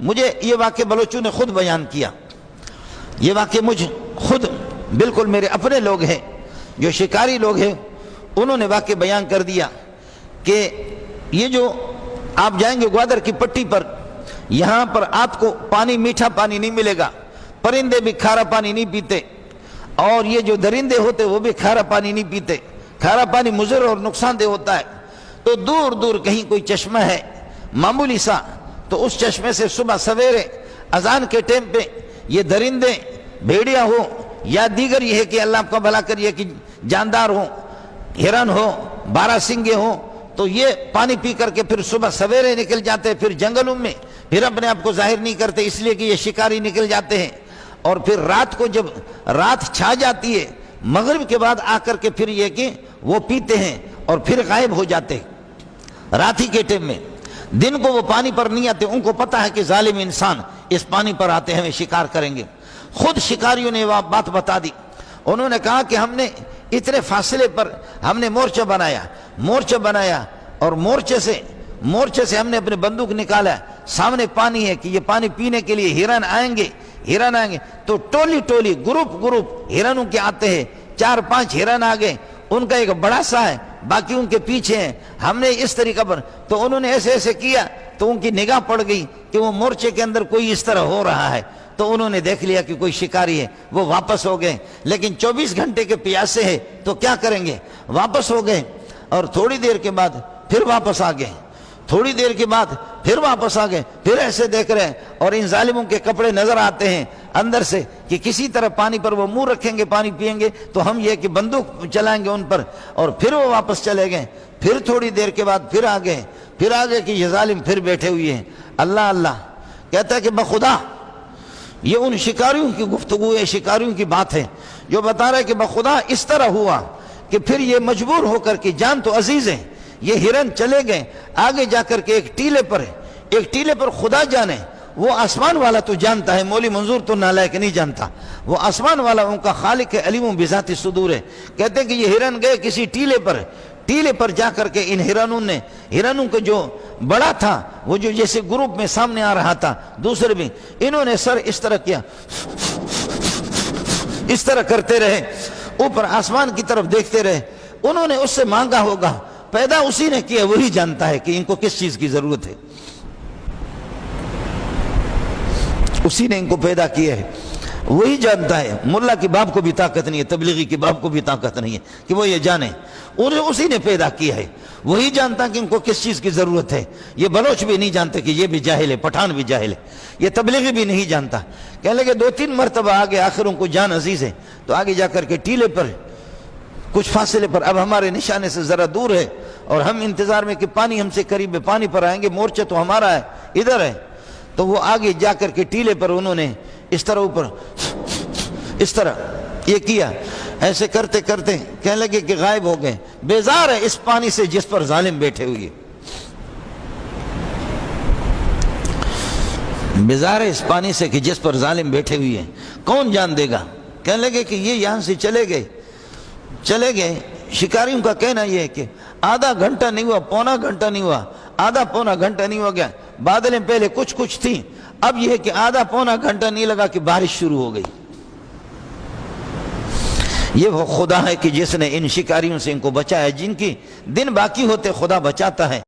مجھے یہ واقعہ بلوچوں نے خود بیان کیا، یہ واقعہ مجھ خود بالکل میرے اپنے لوگ ہیں جو شکاری لوگ ہیں، انہوں نے واقعہ بیان کر دیا کہ یہ جو آپ جائیں گے گوادر کی پٹی پر، یہاں پر آپ کو پانی میٹھا پانی نہیں ملے گا، پرندے بھی کھارا پانی نہیں پیتے، اور یہ جو درندے ہوتے وہ بھی کھارا پانی نہیں پیتے، کھارا پانی مضر اور نقصان دہ ہوتا ہے۔ تو دور دور کہیں کوئی چشمہ ہے معمولی سا، تو اس چشمے سے صبح سویرے اذان کے ٹائم پہ یہ درندے، بھیڑیا ہو یا دیگر یہ ہے کہ اللہ آپ کا بھلا کریے کہ جاندار ہو، ہرن ہو، بارہ سنگے ہوں، تو یہ پانی پی کر کے پھر صبح سویرے نکل جاتے، پھر جنگلوں میں پھر اپنے آپ کو ظاہر نہیں کرتے، اس لیے کہ یہ شکاری نکل جاتے ہیں، اور پھر رات کو جب رات چھا جاتی ہے مغرب کے بعد آ کر کے پھر یہ کہ وہ پیتے ہیں اور پھر غائب ہو جاتے ہیں رات ہی کے ٹائم میں۔ دن کو وہ پانی پر نہیں آتے، ان کو پتہ ہے کہ ظالم انسان اس پانی پر آتے ہیں، ہمیں شکار کریں گے۔ خود شکاریوں نے وہ بات بتا دی، انہوں نے کہا کہ ہم نے اتنے فاصلے پر ہم نے مورچہ بنایا اور مورچے سے ہم نے اپنے بندوق نکالا، سامنے پانی ہے کہ یہ پانی پینے کے لیے ہرن آئیں گے تو ٹولی گروپ ہرنوں کے آتے ہیں، 4-5 ہرن آگے، ان کا ایک بڑا سا ہے، باقی ان کے پیچھے ہیں، ہم نے اس طریقہ پر، تو انہوں نے ایسے کیا تو ان کی نگاہ پڑ گئی کہ وہ مورچے کے اندر کوئی اس طرح ہو رہا ہے، تو انہوں نے دیکھ لیا کہ کوئی شکاری ہے، وہ واپس ہو گئے، لیکن 24 گھنٹے کے پیاسے ہیں تو کیا کریں گے، واپس ہو گئے، اور تھوڑی دیر کے بعد پھر واپس آ گئے، تھوڑی دیر کے بعد پھر واپس آ گئے، پھر ایسے دیکھ رہے ہیں، اور ان ظالموں کے کپڑے نظر آتے ہیں اندر سے کہ کسی طرح پانی پر وہ منہ رکھیں گے، پانی پئیں گے تو ہم یہ کہ بندوق چلائیں گے ان پر، اور پھر وہ واپس چلے گئے، پھر تھوڑی دیر کے بعد پھر آ گئے کہ یہ ظالم پھر بیٹھے ہوئے ہیں۔ اللہ کہتا ہے کہ بخدا یہ ان شکاریوں کی گفتگو ہے، شکاریوں کی بات ہے جو بتا رہا ہے کہ بخدا اس طرح ہوا کہ پھر یہ مجبور ہو کر کے، جان تو عزیز ہے، یہ ہرن چلے گئے آگے جا کر کے ایک ٹیلے پر خدا جانے، وہ آسمان والا تو جانتا ہے، مولی منظور تو نالائق نہیں جانتا، وہ آسمان والا ان کا خالق ہے، علیم بذات الصدور ہے۔ کہتے ہیں کہ یہ ہرن گئے کسی ٹیلے پر جا کر کے ان ہرنوں کو جو بڑا تھا، وہ جو جیسے گروپ میں سامنے آ رہا تھا، دوسرے بھی انہوں نے سر اس طرح کیا، اس طرح کرتے رہے، اوپر آسمان کی طرف دیکھتے رہے، انہوں نے اس سے مانگا ہوگا، پیدا اسی نے کیا، وہی جانتا ہے کہ ان کو کس چیز کی ضرورت ہے، اسی نے ان کو پیدا کیا ہے، وہی جانتا ہے۔ ملا کی باپ کو بھی طاقت نہیں ہے، تبلیغی کی باپ کو بھی طاقت نہیں ہے کہ وہ یہ جانے، اسی نے پیدا کیا ہے، وہی جانتا کہ ان کو کس چیز کی ضرورت ہے۔ یہ بلوچ بھی نہیں جانتے کہ یہ بھی جاہل ہے، پٹھان بھی جاہل ہے، یہ تبلیغی بھی نہیں جانتا۔ کہنے لگے 2-3 مرتبہ آگے، آخر ان کو جان عزیز ہے، تو آگے جا کر کے ٹیلے پر کچھ فاصلے پر، اب ہمارے نشانے سے ذرا دور ہے اور ہم انتظار میں کہ پانی ہم سے قریب ہے، پانی پر آئیں گے، مورچہ تو ہمارا ہے، ادھر ہے، تو وہ آگے جا کر کے ٹیلے پر انہوں نے اس طرح اوپر اس طرح یہ کیا، ایسے کرتے کہنے لگے کہ غائب ہو گئے، بیزار ہے اس پانی سے جس پر ظالم بیٹھے ہوئے، بیزار ہے اس پانی سے کہ جس پر ظالم بیٹھے ہوئے ہیں، کون جان دے گا۔ کہنے لگے کہ یہ یہاں سے چلے گئے، شکاریوں کا کہنا یہ ہے کہ آدھا گھنٹہ نہیں ہوا، پونا گھنٹہ نہیں ہوا، آدھا پونا گھنٹہ نہیں ہو گیا، بادلیں پہلے کچھ تھیں، اب یہ ہے کہ آدھا پونا گھنٹہ نہیں لگا کہ بارش شروع ہو گئی۔ یہ وہ خدا ہے کہ جس نے ان شکاریوں سے ان کو بچایا، جن کی دن باقی ہوتے خدا بچاتا ہے۔